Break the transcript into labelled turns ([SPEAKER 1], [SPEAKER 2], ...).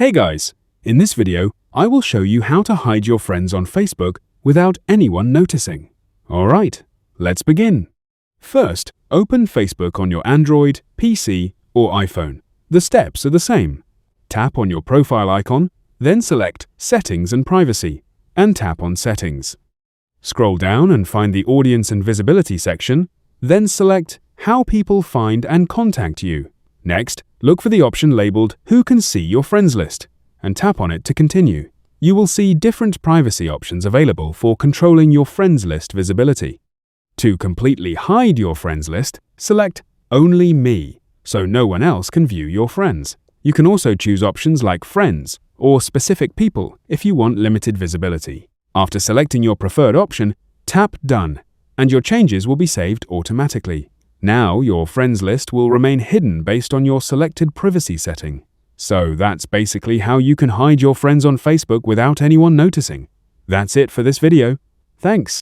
[SPEAKER 1] Hey guys, in this video, I will show you how to hide your friends on Facebook without anyone noticing. Alright, let's begin. First, open Facebook on your Android, PC, or iPhone. The steps are the same. Tap on your profile icon, then select Settings and Privacy, and tap on Settings. Scroll down and find the Audience and Visibility section, then select How People Find and Contact You. Next, look for the option labeled Who Can See Your Friends List, and tap on it to continue. You will see different privacy options available for controlling your friends list visibility. To completely hide your friends list, select Only Me, so no one else can view your friends. You can also choose options like Friends or Specific People if you want limited visibility. After selecting your preferred option, tap Done, and your changes will be saved automatically. Now your friends list will remain hidden based on your selected privacy setting. So that's basically how you can hide your friends on Facebook without anyone noticing. That's it for this video. Thanks.